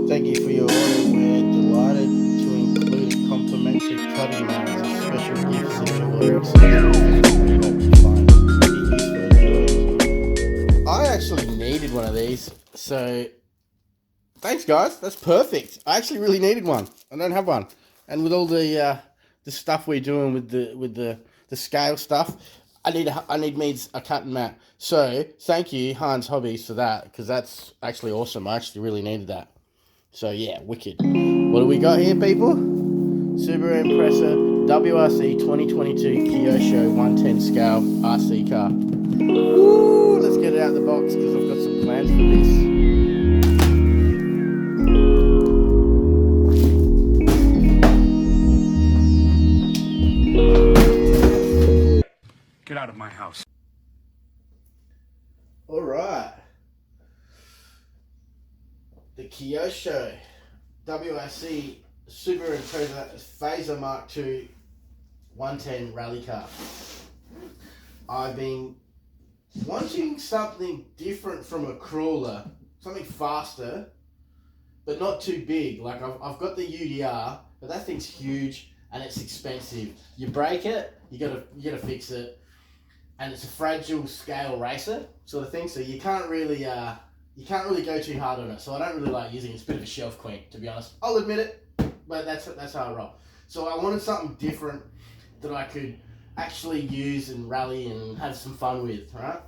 Thank you for your order. We're delighted to include a complimentary cutting mat as a special gift since your order accepted. We hope you find it useful. I actually needed one of these, so thanks guys. That's perfect. I actually really needed one. I don't have one, and with all the stuff we're doing with the scale stuff, I need me a cutting mat. So thank you Hans Hobbies for that, because that's actually awesome. I actually really needed that. So yeah, wicked. What do we got here, people? Subaru Impreza WRC 2022 Kyosho 110 scale RC car. Woo! Let's get it out of the box because I've got some plans for this. Get out of my house. All right. The Kyosho WRC Subaru Impreza Fazer Mk2 110 rally car. I've been wanting something different from a crawler, something faster, but not too big. Like I've got the UDR, but that thing's huge and it's expensive. You break it, you gotta fix it, and it's a fragile scale racer sort of thing. So you can't really go too hard on it. So I don't really like using it. It's a bit of a shelf queen, to be honest. I'll admit it, but that's how I roll. So I wanted something different that I could actually use and rally and have some fun with, right?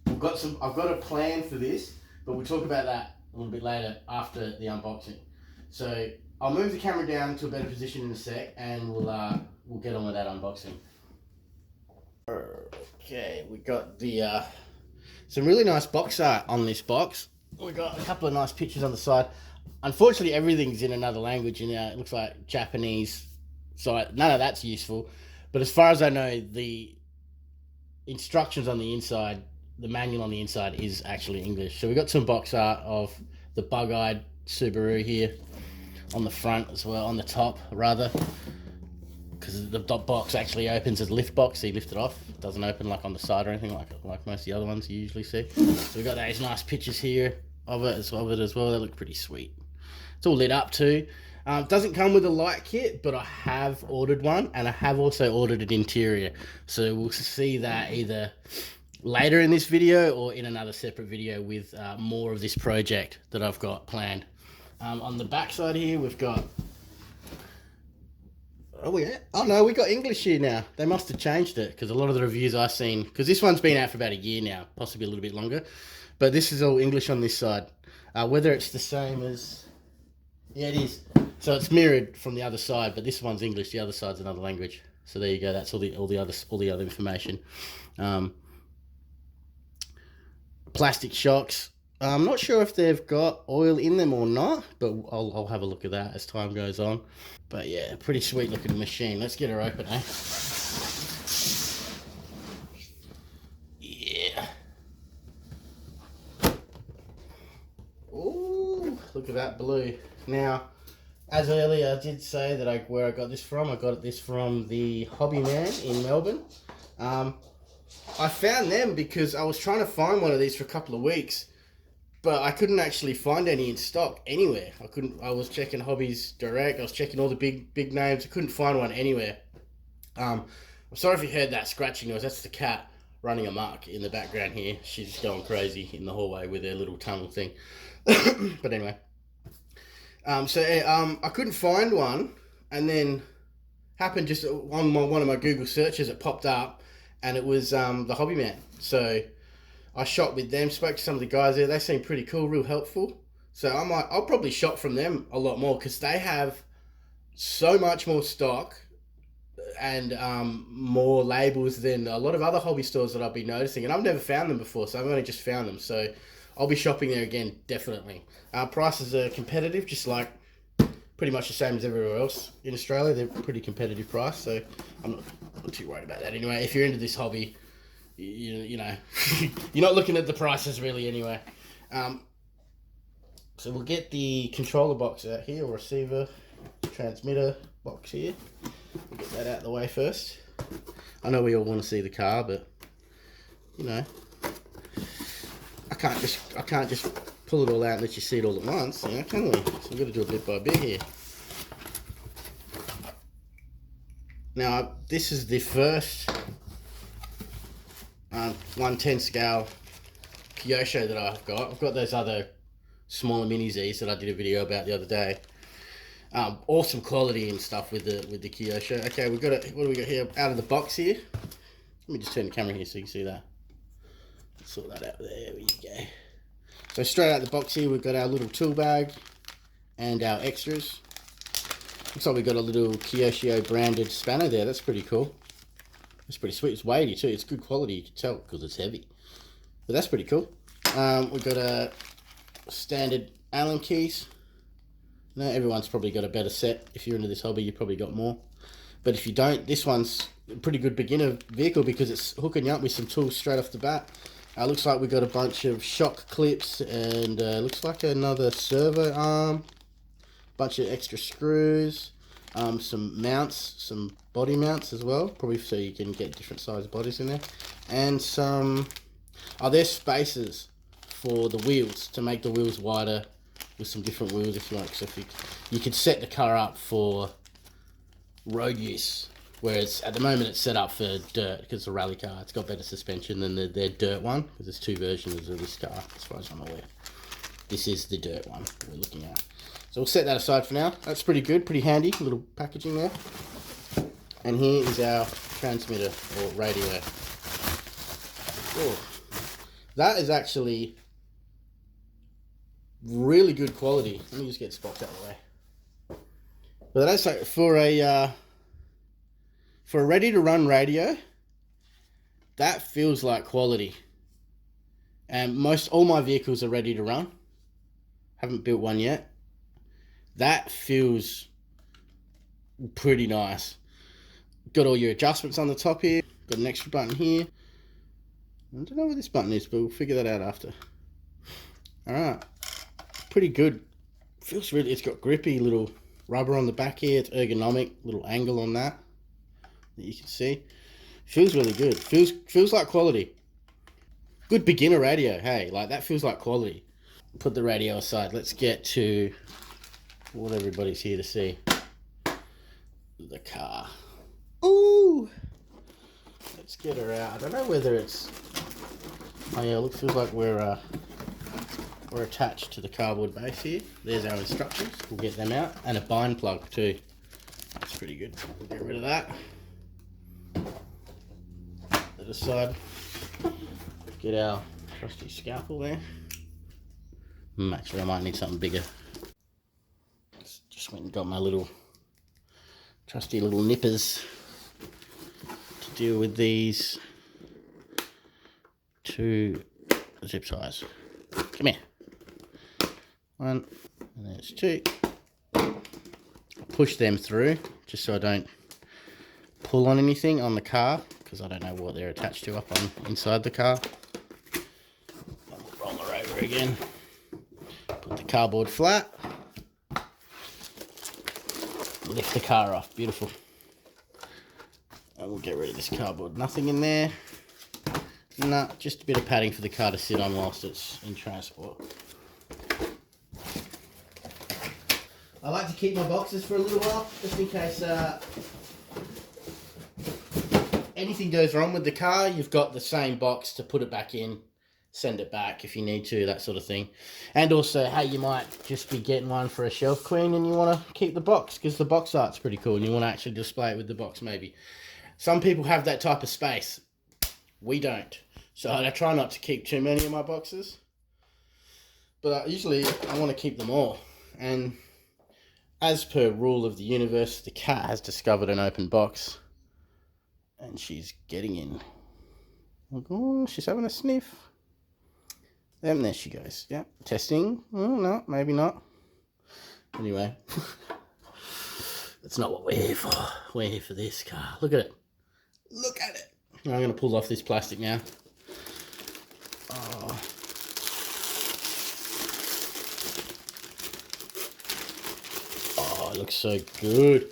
I've got a plan for this, but we'll talk about that a little bit later after the unboxing. So I'll move the camera down to a better position in a sec, and we'll get on with that unboxing. Okay, we got the some really nice box art on this box. We got a couple of nice pictures on the side. Unfortunately, everything's in another language, and it looks like Japanese, so none of that's useful. But as far as I know, the instructions on the inside, the manual on the inside, is actually English. So we got some box art of the bug-eyed Subaru here on the front as well, on the top rather, because the box actually opens as a lift box, so you lift it off. It doesn't open like on the side or anything like most of the other ones you usually see. So we got those nice pictures here of it as well. They look pretty sweet. It's all lit up too. Doesn't come with a light kit, but I have ordered one, and I have also ordered an interior. So we'll see that either later in this video or in another separate video with more of this project that I've got planned. On the back side here, we've got... Oh yeah. Oh no, we got English here now. They must have changed it, because a lot of the reviews I've seen, because this one's been out for about a year now, possibly a little bit longer, but this is all English on this side. Whether it's the same as... Yeah, it is. So it's mirrored from the other side, but this one's English, the other side's another language. So there you go. That's all the other information. Plastic shocks. I'm not sure if they've got oil in them or not, but I'll have a look at that as time goes on. But yeah, pretty sweet looking machine. Let's get her open, eh? Yeah. Ooh, look at that blue. Now, as earlier I did say that where I got this from. I got this from the Hobby Man in Melbourne. I found them because I was trying to find one of these for a couple of weeks, but I couldn't actually find any in stock anywhere. I was checking Hobbies Direct. I was checking all the big names. I couldn't find one anywhere. I'm sorry if you heard that scratching noise. That's the cat running amok in the background here. She's going crazy in the hallway with her little tunnel thing. But anyway, I couldn't find one, and then happened just on one of my Google searches, it popped up, and it was the Hobby Man. So I shot with them, spoke to some of the guys there. They seemed pretty cool, real helpful. So I'll probably shop from them a lot more, because they have so much more stock and more labels than a lot of other hobby stores that I've been noticing. And I've never found them before, so I've only just found them. So I'll be shopping there again, definitely. Prices are competitive, just like pretty much the same as everywhere else in Australia. They're pretty competitive price, so I'm not too worried about that anyway. If you're into this hobby, you know, you're not looking at the prices really anyway. So we'll get the controller box out here, or receiver transmitter box here. We'll get that out of the way first. I know we all want to see the car, but you know, I can't just pull it all out and let you see it all at once, you know, can we? So we've got to do it bit by bit here. Now, this is the first 1/10 scale Kyosho that I've got. I've got those other smaller mini Zs that I did a video about the other day. Awesome quality and stuff with the Kyosho. Okay, we've got what do we got here out of the box here? Let me just turn the camera here so you can see that. Sort that out. There we go. So straight out the box here, we've got our little tool bag and our extras. Looks like we've got a little Kyosho branded spanner there. That's pretty cool. That's pretty sweet. It's weighty too. It's good quality. You can tell because it's heavy. But that's pretty cool. We've got a standard Allen keys. Now everyone's probably got a better set. If you're into this hobby, you've probably got more. But if you don't, this one's a pretty good beginner vehicle because it's hooking you up with some tools straight off the bat. Looks like we've got a bunch of shock clips and looks like another servo arm. Bunch of extra screws. Some mounts, some body mounts as well. Probably so you can get different size bodies in there. And some... Oh, there's spacers for the wheels to make the wheels wider with some different wheels if you like. So if you could set the car up for road use, whereas at the moment it's set up for dirt because it's a rally car. It's got better suspension than their dirt one because there's two versions of this car as far as I'm aware. This is the dirt one that we're looking at. So we'll set that aside for now. That's pretty good, pretty handy, little packaging there. And here is our transmitter or radio. Oh, that is actually really good quality. Let me just get this box out of the way. But that's like for a ready to run radio, that feels like quality. And all my vehicles are ready to run. Haven't built one yet. That feels pretty nice. Got all your adjustments on the top here. Got an extra button here. I don't know where this button is, but we'll figure that out after. Alright. Pretty good. Feels really, it's got grippy little rubber on the back here. It's ergonomic, little angle on that you can see. Feels really good. Feels like quality. Good beginner radio, hey, like that feels like quality. Put the radio aside. Let's get to what everybody's here to see. The car. Ooh! Let's get her out. I don't know whether it's... Oh yeah, look, feels like we're attached to the cardboard base here. There's our instructions. We'll get them out. And a bind plug too. That's pretty good. We'll get rid of that. That aside. Get our trusty scalpel there. Actually, I might need something bigger. Just went and got my little trusty little nippers to deal with these two zip ties. Come here. One, and there's two. I'll push them through just so I don't pull on anything on the car because I don't know what they're attached to up on inside the car. Roll her over again. Put the cardboard flat. Lift the car off. Beautiful. And we'll get rid of this cardboard. Nothing in there. Nah, just a bit of padding for the car to sit on whilst it's in transport. I like to keep my boxes for a little while, just in case anything goes wrong with the car. You've got the same box to put it back in, send it back if you need to, that sort of thing. And also, hey, you might just be getting one for a shelf queen and you want to keep the box because the box art's pretty cool and you want to actually display it with the box maybe. Some people have that type of space. We don't. So I try not to keep too many of my boxes. But usually I want to keep them all. And as per rule of the universe, the cat has discovered an open box. And she's getting in. Oh, she's having a sniff. And there she goes. Yeah, testing. Oh, no, maybe not. Anyway, that's not what we're here for. We're here for this car. Look at it. Look at it. I'm going to pull off this plastic now. Oh. Oh, it looks so good.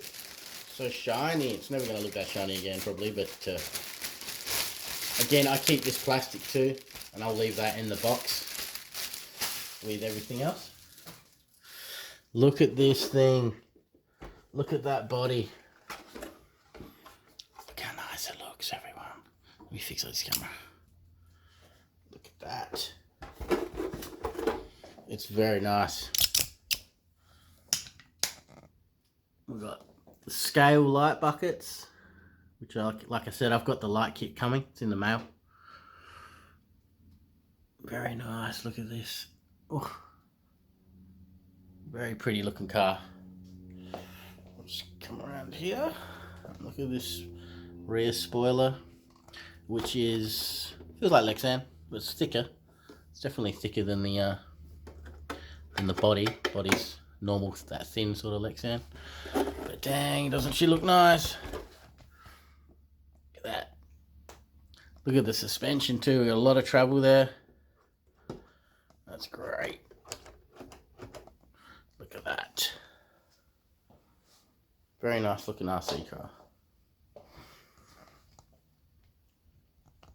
So shiny. It's never going to look that shiny again, probably, but again, I keep this plastic too, and I'll leave that in the box with everything else. Look at this thing. Look at that body. Look how nice it looks, everyone. Let me fix this camera. Look at that. It's very nice. We've got the scale light buckets, which are, like I said, I've got the light kit coming. It's in the mail. Very nice. Look at this. Oh, very pretty looking car. I'll just come around here. Look at this rear spoiler, which is, feels like Lexan, but it's thicker. It's definitely thicker than the body. Body's normal, that thin sort of Lexan. But dang, doesn't she look nice? Look at that. Look at the suspension too. We got a lot of travel there. That's great. Look at that. Very nice looking RC car.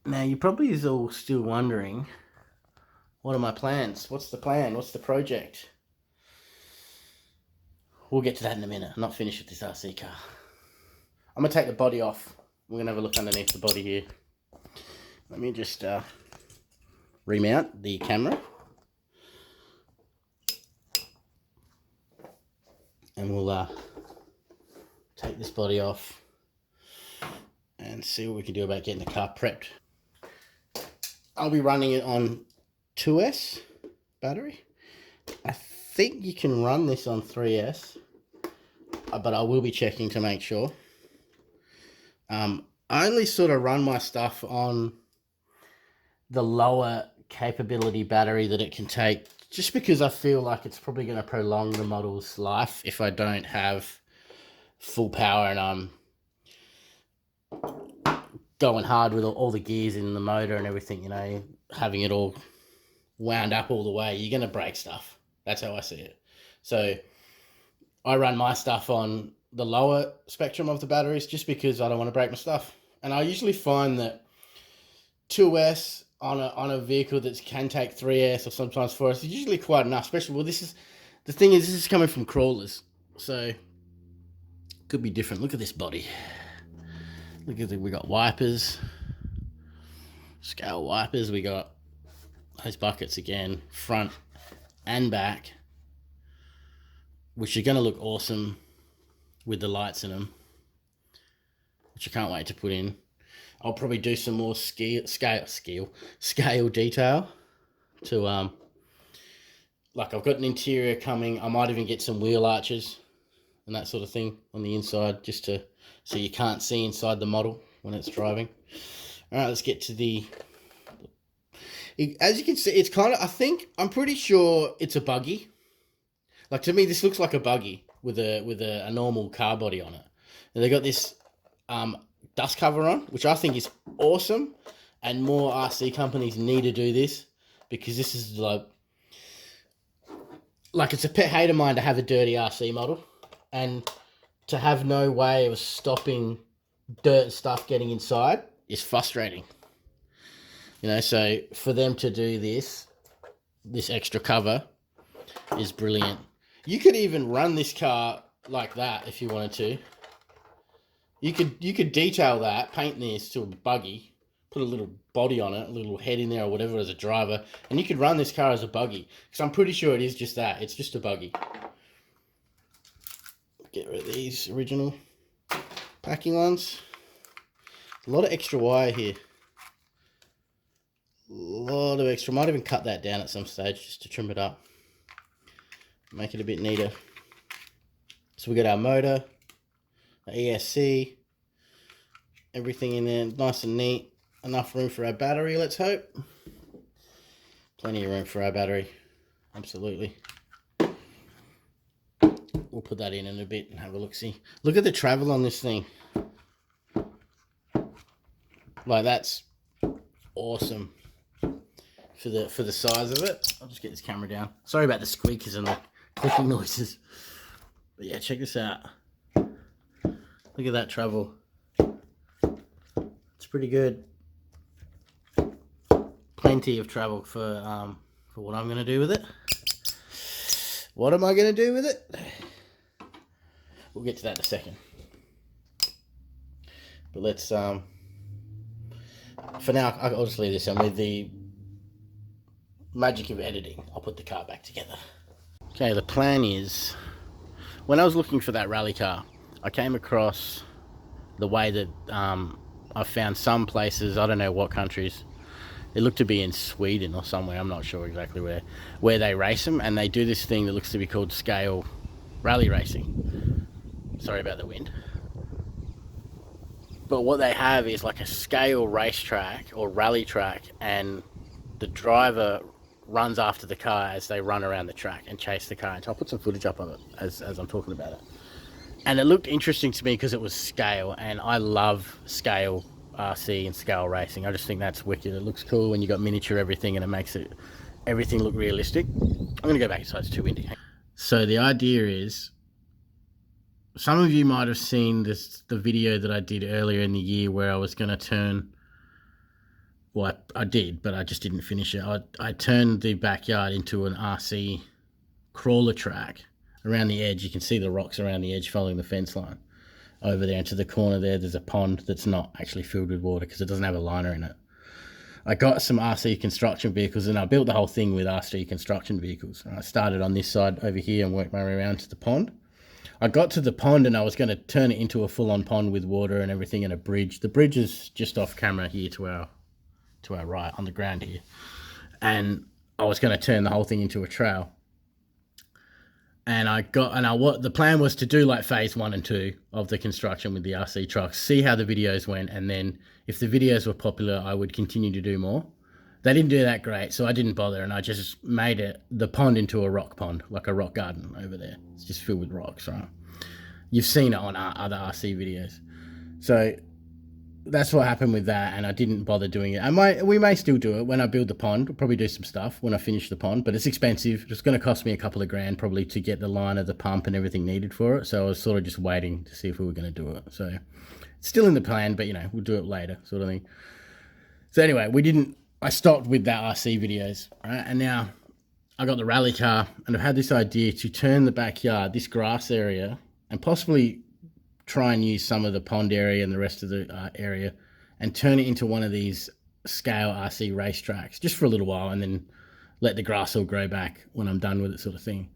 Now you're probably all still wondering, what are my plans? What's the plan? What's the project? We'll get to that in a minute. I'm not finished with this RC car. I'm going to take the body off. We're going to have a look underneath the body here. Let me just remount the camera. And we'll take this body off and see what we can do about getting the car prepped. I'll be running it on 2S battery. I think you can run this on 3S, but I will be checking to make sure. I only sort of run my stuff on the lower capability battery that it can take, just because I feel like it's probably going to prolong the model's life if I don't have full power and I'm going hard with all the gears in the motor and everything, you know, having it all wound up all the way. You're going to break stuff. That's how I see it. So I run my stuff on the lower spectrum of the batteries just because I don't want to break my stuff. And I usually find that 2S on a vehicle that can take 3S or sometimes 4S is usually quite enough. Especially, well, this is coming from crawlers, so could be different. Look at this body. Look at we got wipers, scale wipers. We got those buckets again, front and back, which are going to look awesome with the lights in them, which I can't wait to put in. I'll probably do some more scale detail to like I've got an interior coming. I might even get some wheel arches and that sort of thing on the inside, just to so you can't see inside the model when it's driving. All right, let's get to the. As you can see, it's kind of. I'm pretty sure it's a buggy. Like, to me, this looks like a buggy with a normal car body on it, and they got this dust cover on, which I think is awesome, and more RC companies need to do this, because this is like it's a pet hate of mine to have a dirty RC model and to have no way of stopping dirt and stuff getting inside is frustrating. You know, so for them to do this extra cover is brilliant. You could even run this car like that if you wanted to. You could detail that, paint this to a buggy, put a little body on it, a little head in there or whatever as a driver, and you could run this car as a buggy. Because I'm pretty sure it is just that. It's just a buggy. Get rid of these original packing ones. A lot of extra wire here. A lot of extra. Might even cut that down at some stage just to trim it up. Make it a bit neater. So we got our motor, our ESC, everything in there nice and neat. Enough room for our battery, let's hope. Plenty of room for our battery. Absolutely. We'll put that in a bit and have a look-see. Look at the travel on this thing. Like, that's awesome for the size of it. I'll just get this camera down. Sorry about the squeakers and the clicking noises. But yeah, check this out. Look at that travel. It's pretty good. Plenty of travel for what I'm going to do with it. What am I going to do with it? We'll get to that in a second. But let's, for now, I'll just leave this on with the magic of editing. I'll put the car back together. Okay, the plan is, when I was looking for that rally car, I came across the way that I found some places, I don't know what countries, it looked to be in Sweden or somewhere, I'm not sure exactly where they race them, and they do this thing that looks to be called scale rally racing. Sorry about the wind. But what they have is like a scale racetrack or rally track, and the driver runs after the car as they run around the track and chase the car. And so I'll put some footage up of it as I'm talking about it. And it looked interesting to me because it was scale, and I love scale RC and scale racing. I just think that's wicked. It looks cool when you got miniature everything and it makes everything look realistic. I'm going to go back so it's too windy. So the idea is, some of you might have seen the video that I did earlier in the year where I was going to turn, well, I did, but I just didn't finish it. I turned the backyard into an RC crawler track around the edge. You can see the rocks around the edge following the fence line. Over there into the corner there's a pond that's not actually filled with water because it doesn't have a liner in it. I got some RC construction vehicles and I built the whole thing with RC construction vehicles. I started on this side over here and worked my way around to the pond. I got to the pond and I was going to turn it into a full-on pond with water and everything and a bridge. The bridge is just off camera here to our right on the ground here. And I was going to turn the whole thing into a trail. And the plan was to do like phase 1 and 2 of the construction with the RC trucks, see how the videos went, and then if the videos were popular, I would continue to do more. They didn't do that great, so I didn't bother, and I just made the pond into a rock pond, like a rock garden over there. It's just filled with rocks, right? You've seen it on other RC videos. So that's what happened with that, and I didn't bother doing it. We may still do it when I build the pond. I'll probably do some stuff when I finish the pond, but it's expensive. It's going to cost me a couple of grand probably to get the liner, the pump, and everything needed for it. So I was sort of just waiting to see if we were going to do it. So it's still in the plan, but we'll do it later, sort of thing. So anyway, I stopped with that RC videos, right? And now I got the rally car, and I've had this idea to turn the backyard, this grass area, and possibly try and use some of the pond area and the rest of the area and turn it into one of these scale RC racetracks just for a little while, and then let the grass all grow back when I'm done with it, sort of thing.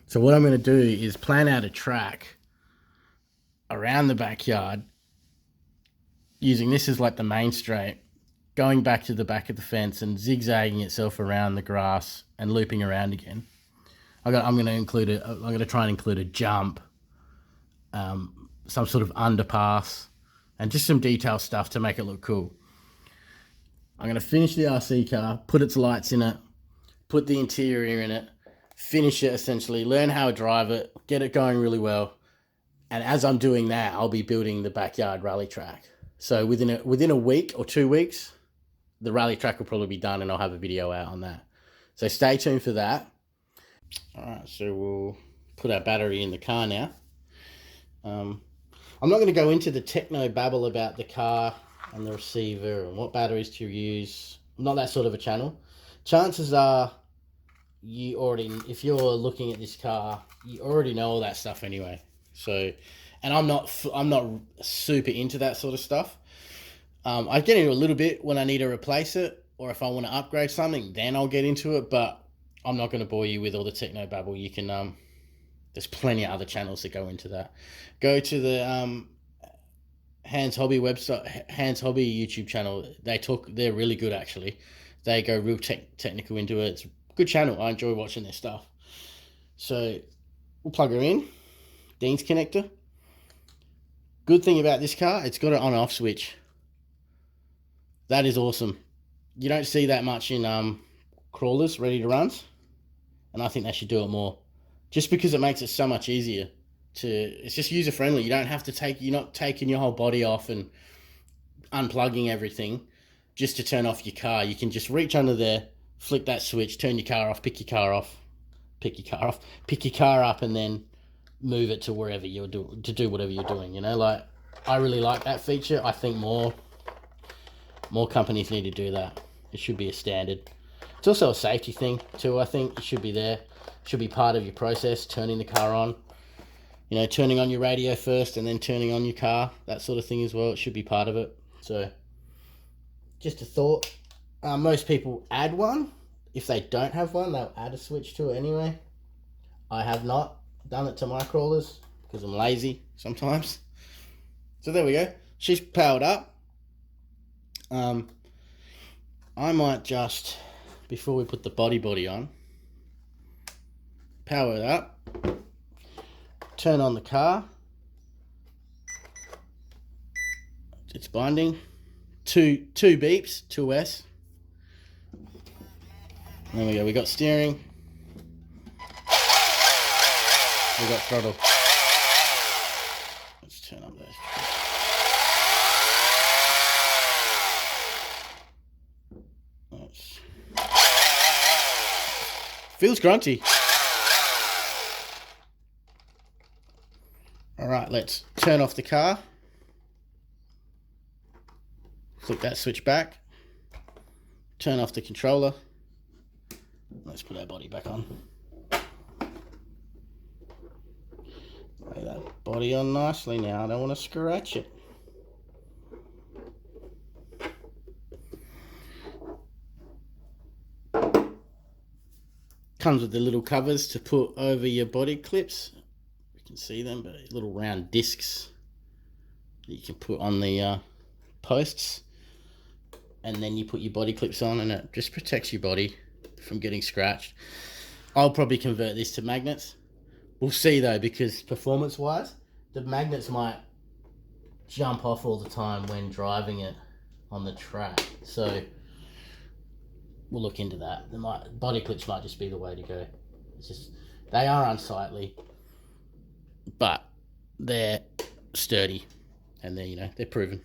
So what I'm going to do is plan out a track around the backyard using this as like the main straight, going back to the back of the fence and zigzagging itself around the grass and looping around again. I'm going to try and include a jump, some sort of underpass, and just some detail stuff to make it look cool. I'm going to finish the RC car, put its lights in it, put the interior in it, finish it essentially, learn how to drive it, get it going really well. And as I'm doing that, I'll be building the backyard rally track. So within a week or 2 weeks, the rally track will probably be done and I'll have a video out on that. So stay tuned for that. All right, so we'll put our battery in the car now. I'm not going to go into the techno babble about the car and the receiver and what batteries to use. I'm not that sort of a channel. Chances are if you're looking at this car, you already know all that stuff anyway. So, and I'm not super into that sort of stuff. I get into a little bit when I need to replace it, or if I want to upgrade something, then I'll get into it. But I'm not going to bore you with all the techno babble. You can there's plenty of other channels that go into that. Go to the Hands Hobby website, Hands Hobby YouTube channel. They're really good actually. They go real technical into it. It's a good channel. I enjoy watching their stuff. So we'll plug her in. Dean's connector. Good thing about this car, it's got an on-off switch. That is awesome. You don't see that much in crawlers, ready to runs, and I think they should do it more. Just because it makes it so much easier it's just user friendly. You don't have to you're not taking your whole body off and unplugging everything just to turn off your car. You can just reach under there, flick that switch, turn your car off, pick your car up, and then move it to wherever to do whatever you're doing. You know, like, I really like that feature. I think more companies need to do that. It should be a standard. It's also a safety thing too. I think it should be there. It should be part of your process, turning the car on. You know, turning on your radio first and then turning on your car, that sort of thing as well. It should be part of it. So, just a thought. Most people add one. If they don't have one, they'll add a switch to it anyway. I have not done it to my crawlers because I'm lazy sometimes. So there we go. She's powered up. I might just, before we put the body on, power it up. Turn on the car. It's binding. Two beeps, 2S. There we go. We got steering. We got throttle. Let's turn up those. Feels grunty. Alright, let's turn off the car. Flick that switch back. Turn off the controller. Let's put our body back on. Lay that body on nicely now. I don't want to scratch it. Comes with the little covers to put over your body clips. You can see them, but little round discs that you can put on the posts, and then you put your body clips on, and it just protects your body from getting scratched. I'll probably convert this to magnets. We'll see though, because performance wise, the magnets might jump off all the time when driving it on the track. So we'll look into that. Body clips might just be the way to go. It's just, they are unsightly, but they're sturdy, and they're proven.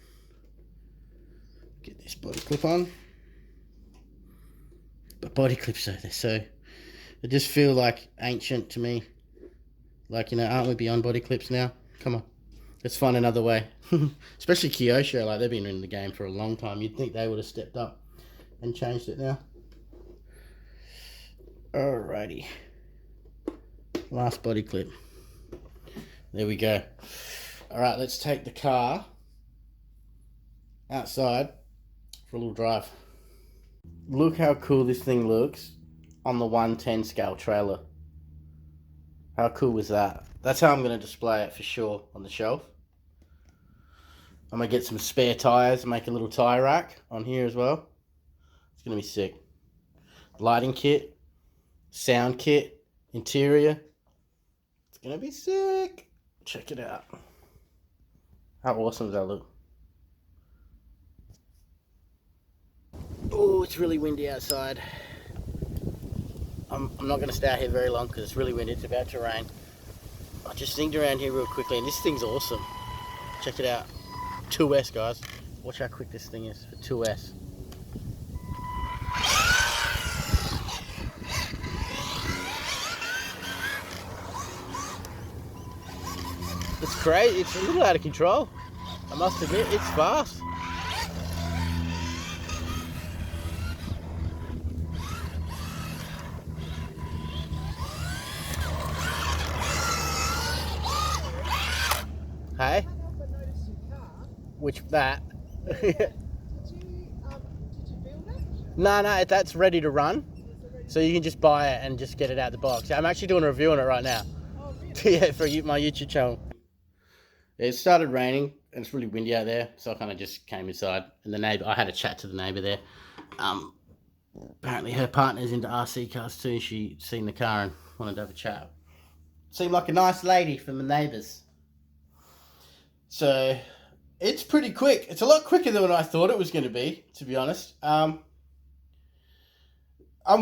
Get this body clip on. But body clips though, they just feel like ancient to me. Like, aren't we beyond body clips now? Come on, let's find another way. Especially Kyosho, like, they've been in the game for a long time. You'd think they would have stepped up and changed it now. Alrighty, last body clip. There we go. Alright, let's take the car outside for a little drive. Look how cool this thing looks on the 110 scale trailer. How cool was that? That's how I'm going to display it for sure on the shelf. I'm going to get some spare tyres and make a little tyre rack on here as well. It's going to be sick. Lighting kit, sound kit, interior. It's going to be sick. Check it out. How awesome does that look? Oh, it's really windy outside. I'm not going to stay out here very long because it's really windy. It's about to rain. I just zinged around here real quickly, and this thing's awesome. Check it out. 2S, guys. Watch how quick this thing is for 2S. It's crazy. It's a little out of control. I must admit, it's fast. Hey? Which, that? Did you build it? No, that's ready to run. So you can just buy it and just get it out the box. I'm actually doing a review on it right now. Oh, really? Yeah, for my YouTube channel. It started raining and it's really windy out there, so I kind of just came inside. And the neighbor, I had a chat to the neighbor there. Apparently her partner's into RC cars too. She'd seen the car and wanted to have a chat. Seemed like a nice lady from the neighbors. So it's pretty quick. It's a lot quicker than what I thought it was going to be, to be honest. I'm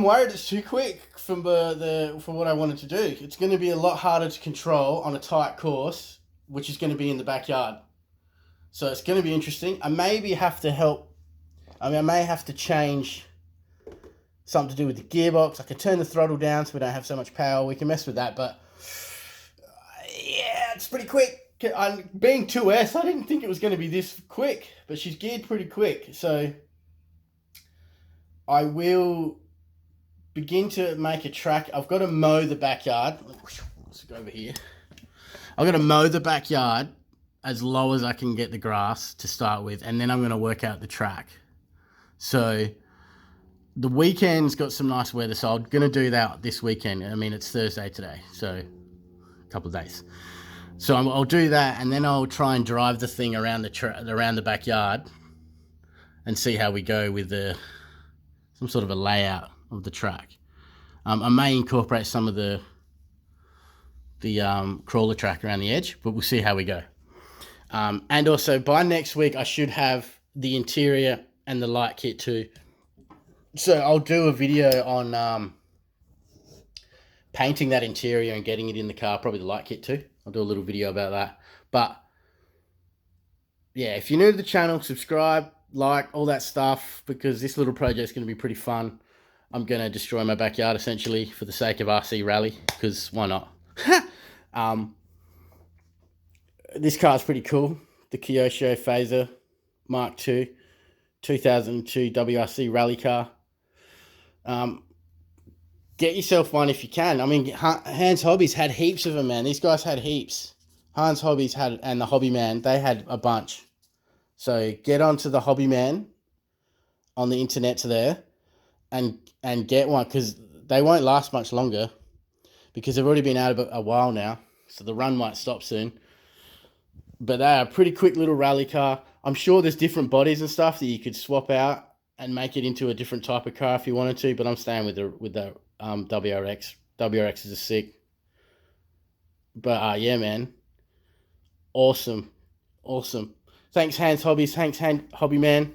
worried it's too quick for what I wanted to do. It's going to be a lot harder to control on a tight course, which is going to be in the backyard. So it's going to be interesting. I maybe have to help. I may have to change something to do with the gearbox. I can turn the throttle down so we don't have so much power. We can mess with that, but yeah, it's pretty quick. Being 2S, I didn't think it was going to be this quick, but she's geared pretty quick. So I will begin to make a track. I've got to mow the backyard. Let's go over here. I've got to mow the backyard as low as I can get the grass to start with, and then I'm going to work out the track. So the weekend's got some nice weather, so I'm going to do that this weekend. I mean, it's Thursday today, so a couple of days. So I'll do that, and then I'll try and drive the thing around the backyard and see how we go with some sort of a layout of the track. I may incorporate some of the crawler track around the edge, but we'll see how we go. And also by next week, I should have the interior and the light kit too. So I'll do a video on painting that interior and getting it in the car, probably the light kit too. I'll do a little video about that. But yeah, if you're new to the channel, subscribe, like, all that stuff, because this little project's going to be pretty fun. I'm going to destroy my backyard essentially for the sake of RC Rally, because why not? This car's pretty cool. The Kyosho Fazer Mk2 2002 WRC rally car. Get yourself one if you can. I mean, Hans Hobbies had heaps of them, man. These guys had heaps. Hans Hobbies had, and the Hobby Man, they had a bunch. So get onto the Hobby Man on the internet there and get one, because they won't last much longer, because they've already been out a while now. So the run might stop soon. But they are a pretty quick little rally car. I'm sure there's different bodies and stuff that you could swap out and make it into a different type of car if you wanted to, but I'm staying with the WRX. WRX is sick. But yeah, man. Awesome. Thanks, Hans Hobbies. Thanks, Hobby Man.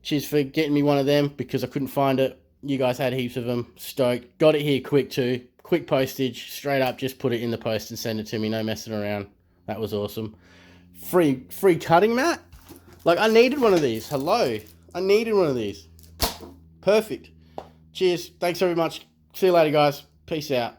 Cheers for getting me one of them, because I couldn't find it. You guys had heaps of them. Stoked. Got it here quick too. Quick postage. Straight up, just put it in the post and send it to me. No messing around. That was awesome. Free cutting mat? Like, I needed one of these. Hello. I needed one of these. Perfect. Cheers. Thanks very much. See you later, guys. Peace out.